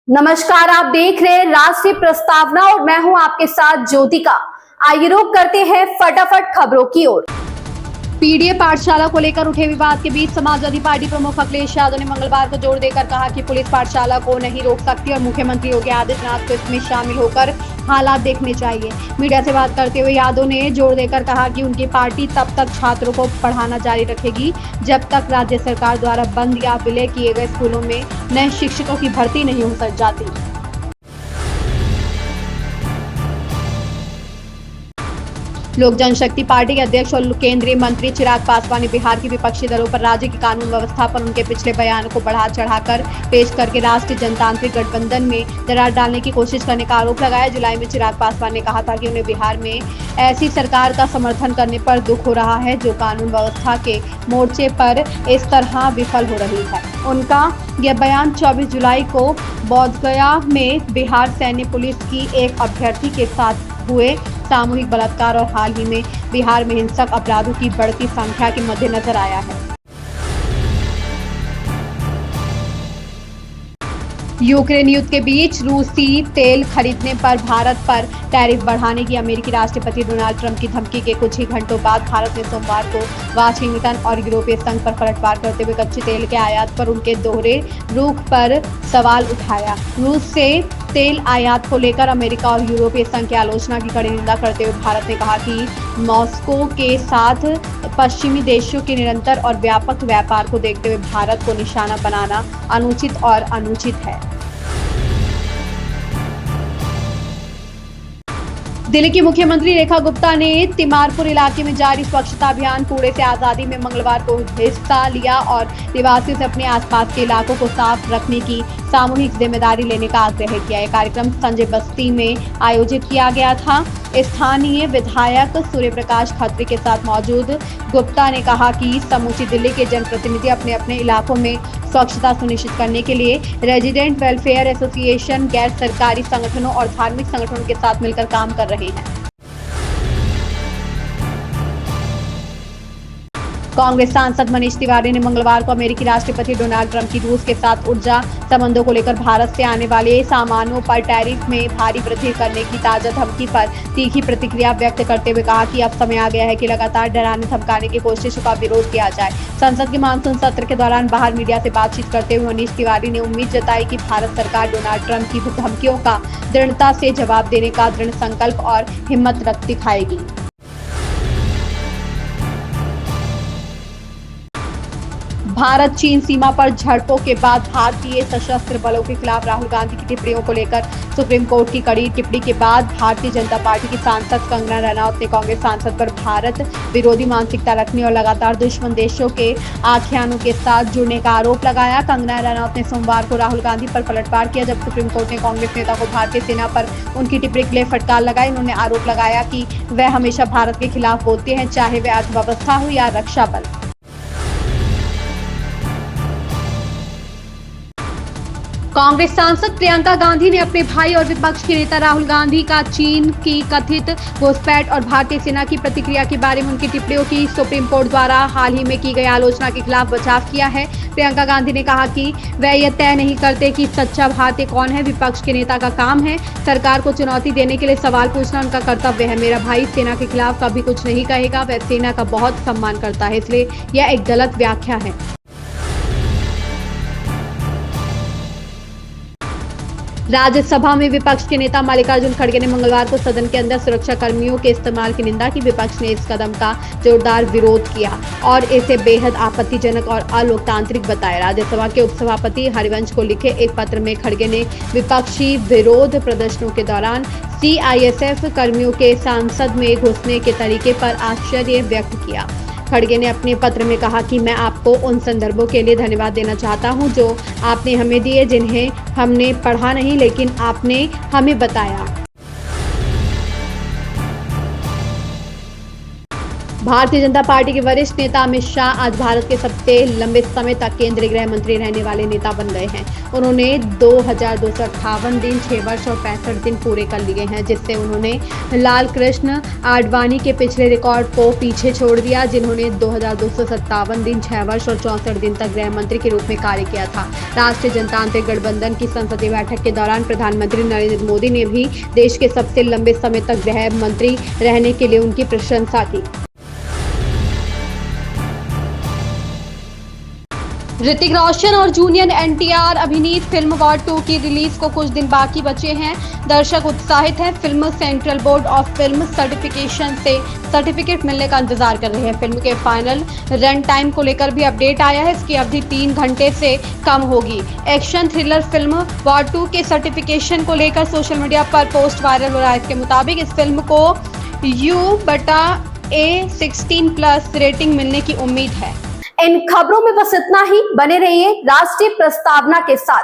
नमस्कार, आप देख रहे हैं राष्ट्रीय प्रस्तावना और मैं हूं आपके साथ ज्योतिका। आइए रुक करते हैं फटाफट खबरों की ओर। पीडीए पाठशाला को लेकर उठे विवाद के बीच समाजवादी पार्टी प्रमुख अखिलेश यादव ने मंगलवार को जोर देकर कहा कि पुलिस पाठशाला को नहीं रोक सकती और मुख्यमंत्री योगी आदित्यनाथ को इसमें शामिल होकर हालात देखने चाहिए। मीडिया से बात करते हुए यादव ने जोर देकर कहा कि उनकी पार्टी तब तक छात्रों को पढ़ाना जारी रखेगी जब तक राज्य सरकार द्वारा बंद या विलय किए गए स्कूलों में नए शिक्षकों की भर्ती नहीं हो जाती। लोक जनशक्ति पार्टी के अध्यक्ष और केंद्रीय मंत्री चिराग पासवान ने बिहार की विपक्षी दलों पर राज्य की कानून व्यवस्था पर उनके पिछले बयानों को बढ़ा चढ़ाकर पेश करके राष्ट्रीय जनतांत्रिक गठबंधन में दरार डालने की कोशिश करने का आरोप लगाया। जुलाई में चिराग पासवान ने कहा था कि उन्हें बिहार में ऐसी सरकार का समर्थन करने पर दुख हो रहा है जो कानून व्यवस्था के मोर्चे पर इस तरह विफल हो रही है। उनका यह बयान 24 जुलाई को बोधगया में बिहार सैन्य पुलिस की एक अभ्यर्थी के साथ हुए सामूहिक बलात्कार और हाल ही में बिहार में हिंसक अपराधों की बढ़ती संख्या के मद्देनजर आया है। यूक्रेन युद्ध के बीच रूसी तेल खरीदने पर भारत पर टैरिफ बढ़ाने की अमेरिकी राष्ट्रपति डोनाल्ड ट्रंप की धमकी के कुछ ही घंटों बाद भारत ने सोमवार को वाशिंगटन और यूरोपीय संघ पर पलटवार करते हुए कच्चे तेल के आयात पर उनके दोहरे रुख पर सवाल उठाया। रूस से तेल आयात को लेकर अमेरिका और यूरोपीय संघ की आलोचना की कड़ी निंदा करते हुए भारत ने कहा कि मॉस्को के साथ पश्चिमी देशों के निरंतर और व्यापक व्यापार को देखते हुए भारत को निशाना बनाना अनुचित और अनुचित है। दिल्ली की मुख्यमंत्री रेखा गुप्ता ने तिमारपुर इलाके में जारी स्वच्छता अभियान कूड़े से आजादी में मंगलवार को हिस्सा लिया और निवासियों से अपने आसपास के इलाकों को साफ रखने की सामूहिक जिम्मेदारी लेने का आग्रह किया। यह कार्यक्रम संजय बस्ती में आयोजित किया गया था। स्थानीय विधायक सूर्य प्रकाश खत्री के साथ मौजूद गुप्ता ने कहा कि समूची दिल्ली के जनप्रतिनिधि अपने अपने इलाकों में स्वच्छता सुनिश्चित करने के लिए रेजिडेंट वेलफेयर एसोसिएशन, गैर सरकारी संगठनों और धार्मिक संगठनों के साथ मिलकर काम कर रहे हैं। कांग्रेस सांसद मनीष तिवारी ने मंगलवार को अमेरिकी राष्ट्रपति डोनाल्ड ट्रंप की रूस के साथ ऊर्जा संबंधों को लेकर भारत से आने वाले सामानों पर टैरिफ में भारी वृद्धि करने की ताजा धमकी पर तीखी प्रतिक्रिया व्यक्त करते हुए कहा कि अब समय आ गया है कि लगातार डराने धमकाने की कोशिशों का विरोध किया जाए। संसद के मानसून सत्र के दौरान बाहर मीडिया से बातचीत करते हुए मनीष तिवारी ने उम्मीद जताई कि भारत सरकार डोनाल्ड ट्रंप की धमकियों का दृढ़ता से जवाब देने का दृढ़ संकल्प और हिम्मत दिखाएगी। भारत चीन सीमा पर झड़पों के बाद भारतीय सशस्त्र बलों के खिलाफ राहुल गांधी की टिप्पणियों को लेकर सुप्रीम कोर्ट की कड़ी टिप्पणी के बाद भारतीय जनता पार्टी की सांसद कंगना रनौत ने कांग्रेस सांसद पर भारत विरोधी मानसिकता रखने और लगातार दुश्मन देशों के आख्यानों के साथ जुड़ने का आरोप लगाया। कंगना रनौत ने सोमवार को राहुल गांधी पर पलटवार किया जब सुप्रीम कोर्ट ने कांग्रेस नेता को भारतीय सेना पर उनकी टिप्पणी के लिए फटकार लगाई। उन्होंने आरोप लगाया कि वह हमेशा भारत के खिलाफ बोलते हैं, चाहे वह अर्थव्यवस्था हो या रक्षा बल। कांग्रेस सांसद प्रियंका गांधी ने अपने भाई और विपक्ष के नेता राहुल गांधी का चीन की कथित घुसपैठ और भारतीय सेना की प्रतिक्रिया के बारे में उनकी टिप्पणियों की सुप्रीम कोर्ट द्वारा हाल ही में की गई आलोचना के खिलाफ बचाव किया है। प्रियंका गांधी ने कहा कि वह यह तय नहीं करते कि सच्चा भारतीय कौन है। विपक्ष के नेता का काम है सरकार को चुनौती देने के लिए सवाल पूछना, उनका कर्तव्य है। मेरा भाई सेना के खिलाफ कभी कुछ नहीं कहेगा, वह सेना का बहुत सम्मान करता है, इसलिए यह एक गलत व्याख्या है। राज्यसभा में विपक्ष के नेता मल्लिकार्जुन खड़गे ने मंगलवार को सदन के अंदर सुरक्षा कर्मियों के इस्तेमाल की निंदा की। विपक्ष ने इस कदम का जोरदार विरोध किया और इसे बेहद आपत्तिजनक और अलोकतांत्रिक बताया। राज्यसभा के उपसभापति हरिवंश को लिखे एक पत्र में खड़गे ने विपक्षी विरोध प्रदर्शनों के दौरान सीआईएसएफ कर्मियों के संसद में घुसने के तरीके पर आश्चर्य व्यक्त किया। खड़गे ने अपने पत्र में कहा कि मैं आपको उन संदर्भों के लिए धन्यवाद देना चाहता हूं जो आपने हमें दिए, जिन्हें हमने पढ़ा नहीं लेकिन आपने हमें बताया। भारतीय जनता पार्टी के वरिष्ठ नेता अमित शाह आज भारत के सबसे लंबे समय तक केंद्रीय गृह मंत्री रहने वाले नेता बन गए हैं। उन्होंने 2258 दिन, 6 वर्ष और 65 दिन पूरे कर लिए हैं, जिससे उन्होंने लाल कृष्ण आडवाणी के पिछले रिकॉर्ड को पीछे छोड़ दिया, जिन्होंने 2257 दिन, 6 वर्ष और 64 दिन तक गृह मंत्री के रूप में कार्य किया था। राष्ट्रीय जनतांत्रिक गठबंधन की संसदीय बैठक के दौरान प्रधानमंत्री नरेंद्र मोदी ने भी देश के सबसे लंबे समय तक गृह मंत्री रहने के लिए उनकी प्रशंसा की। ऋतिक रोशन और जूनियर एनटीआर अभिनीत फिल्म वॉर 2 की रिलीज को कुछ दिन बाकी बचे हैं। दर्शक उत्साहित हैं। Film central board of film certification से सर्टिफिकेट मिलने का इंतजार कर रहे हैं। फिल्म के फाइनल रन टाइम को लेकर भी अपडेट आया है। इसकी अवधि 3 घंटे से कम होगी। एक्शन थ्रिलर फिल्म वॉर 2 के सर्टिफिकेशन को लेकर सोशल मीडिया पर पोस्ट वायरल हो रहा है। इसके मुताबिक इस फिल्म को U/A16+ रेटिंग मिलने की उम्मीद है। इन खबरों में बस इतना ही। बने रहिए राष्ट्रीय प्रस्तावना के साथ।